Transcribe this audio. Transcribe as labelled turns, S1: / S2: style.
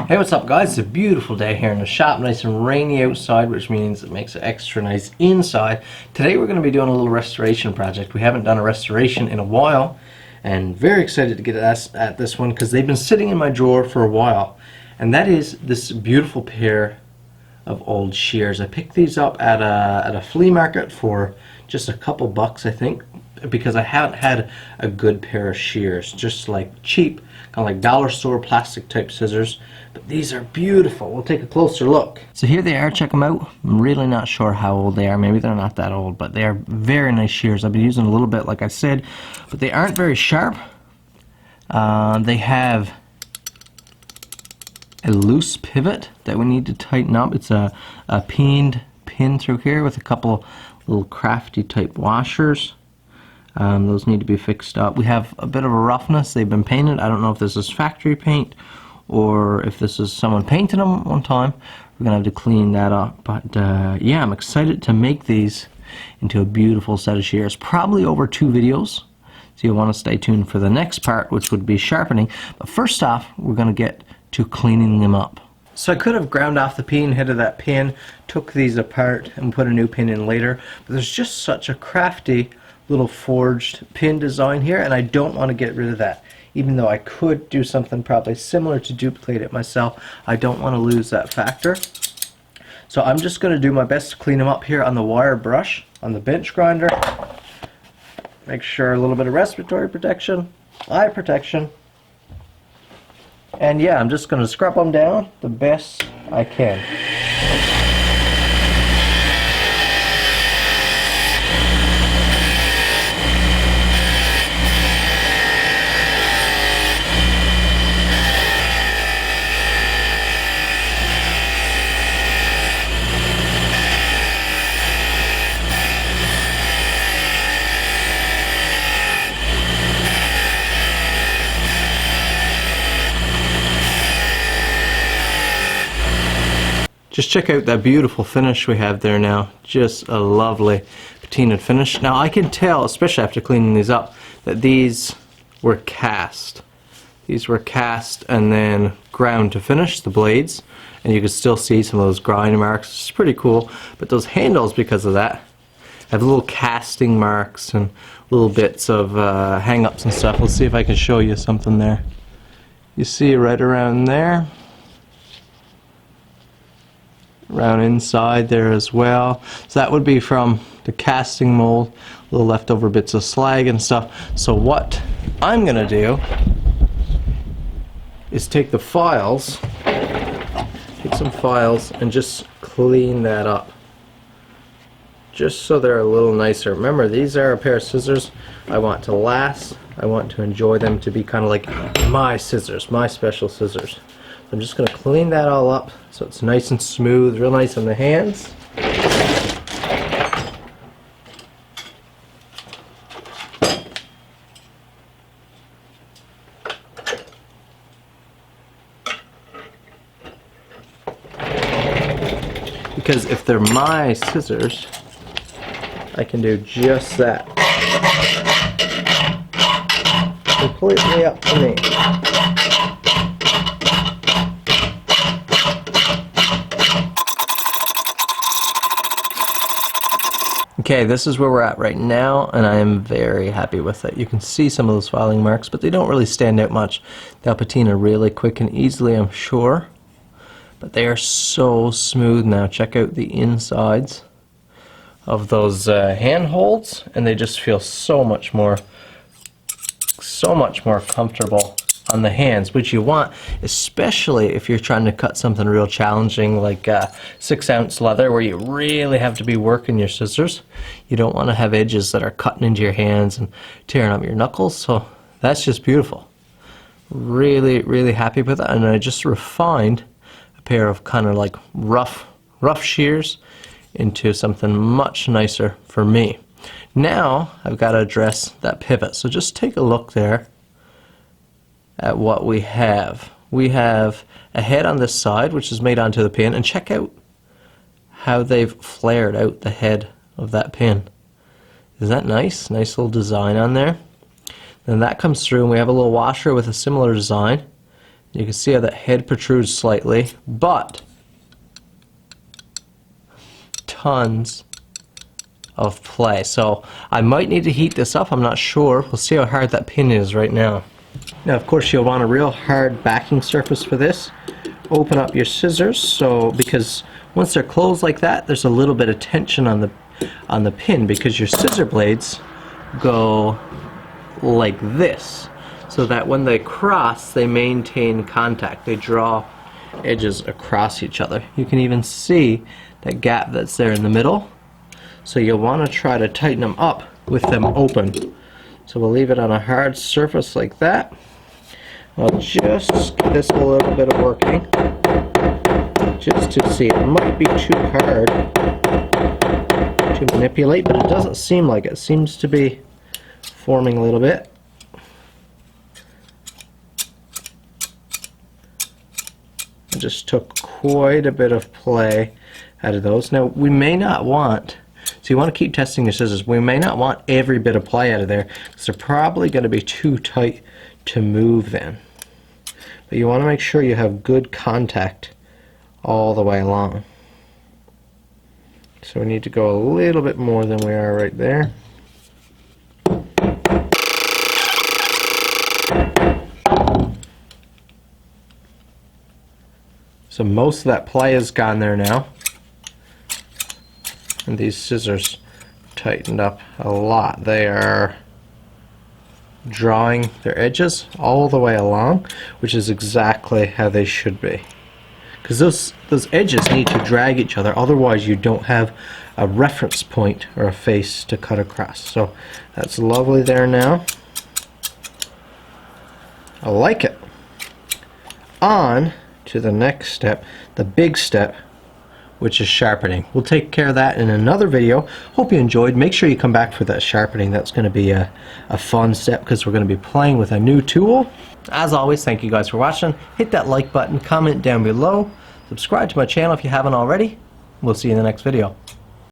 S1: Hey, what's up guys? It's a beautiful day here in the shop, nice and rainy outside, which means it makes it extra nice inside. Today we're going to be doing a little restoration project. We haven't done a restoration in a while, and very excited to get at this one because they've been sitting in my drawer for a while. And that is this beautiful pair of old shears. I picked these up at a flea market for just a couple bucks, I think, because I haven't had a good pair of shears, just like cheap, kind of like dollar store plastic type scissors. But these are beautiful. We'll take a closer look. So here they are, check them out. I'm really not sure how old they are. Maybe they're not that old, but they are very nice shears. I've been using a little bit, like I said, but they aren't very sharp. They have a loose pivot that we need to tighten up. It's a pinned pin through here with a couple little crafty type washers. Those need to be fixed up. We have a bit of a roughness. They've been painted. I don't know if this is factory paint or if this is someone painted them one time. We're gonna have to clean that up. But yeah, I'm excited to make these into a beautiful set of shears. Probably over 2 videos. So you'll want to stay tuned for the next part, which would be sharpening. But first off, we're gonna get to cleaning them up. So I could have ground off the pin head of that pin, took these apart and put a new pin in later, but there's just such a crafty little forged pin design here, and I don't want to get rid of that. Even though I could do something probably similar to duplicate it myself, I don't want to lose that factor. So I'm just going to do my best to clean them up here on the wire brush, on the bench grinder. Make sure a little bit of respiratory protection, eye protection. And yeah, I'm just going to scrub them down the best I can. Just check out that beautiful finish we have there now. Just a lovely patinaed finish. Now I can tell, especially after cleaning these up, that these were cast. These were cast and then ground to finish, the blades. And you can still see some of those grind marks. It's pretty cool. But those handles, because of that, have little casting marks and little bits of hang-ups and stuff. Let's see if I can show you something there. You see right around there. Around inside there as well. So that would be from the casting mold, little leftover bits of slag and stuff. So what I'm gonna do is take the files, take some files and just clean that up. Just so they're a little nicer. Remember, these are a pair of scissors I want to last. I want to enjoy them to be kind of like my scissors, my special scissors. I'm just going to clean that all up so it's nice and smooth, real nice on the hands. Because if they're my scissors, I can do just that. Completely up to me. Okay, this is where we're at right now, and I am very happy with it. You can see some of those filing marks, but they don't really stand out much. They'll patina really quick and easily, I'm sure. But they are so smooth now. Check out the insides of those handholds, and they just feel so much more comfortable on the hands, which you want, especially if you're trying to cut something real challenging like 6-ounce leather where you really have to be working your scissors. You don't want to have edges that are cutting into your hands and tearing up your knuckles. So that's just beautiful. Really, really happy with it. And I just refined a pair of kind of like rough shears into something much nicer for me. Now I've got to address that pivot. So just take a look there at what we have. We have a head on this side which is made onto the pin, and check out how they've flared out the head of that pin. Is that nice? Nice little design on there. Then that comes through and we have a little washer with a similar design. You can see how that head protrudes slightly, but tons of play. So I might need to heat this up, I'm not sure. We'll see how hard that pin is right now. Now of course you'll want a real hard backing surface for this. Open up your scissors, because once they're closed like that, there's a little bit of tension on the pin, because your scissor blades go like this, so that when they cross, they maintain contact. They draw edges across each other. You can even see that gap that's there in the middle. So you'll want to try to tighten them up with them open. So we'll leave it on a hard surface like that. I'll just give this a little bit of working, just to see. It might be too hard to manipulate, but it doesn't seem like it. It seems to be forming a little bit. I just took quite a bit of play out of those. Now we may not want, so you want to keep testing your scissors, we may not want every bit of play out of there, because they're probably going to be too tight to move then. But you want to make sure you have good contact all the way along. So we need to go a little bit more than we are right there. So most of that play is gone there now. And these scissors tightened up a lot. They are drawing their edges all the way along, which is exactly how they should be. Because those edges need to drag each other, otherwise you don't have a reference point or a face to cut across. So that's lovely there now. I like it. On to the next step, the big step, which is sharpening. We'll take care of that in another video. Hope you enjoyed. Make sure you come back for that sharpening. That's going to be a fun step, because we're going to be playing with a new tool. As always, thank you guys for watching. Hit that like button, comment down below, subscribe to my channel if you haven't already. We'll see you in the next video.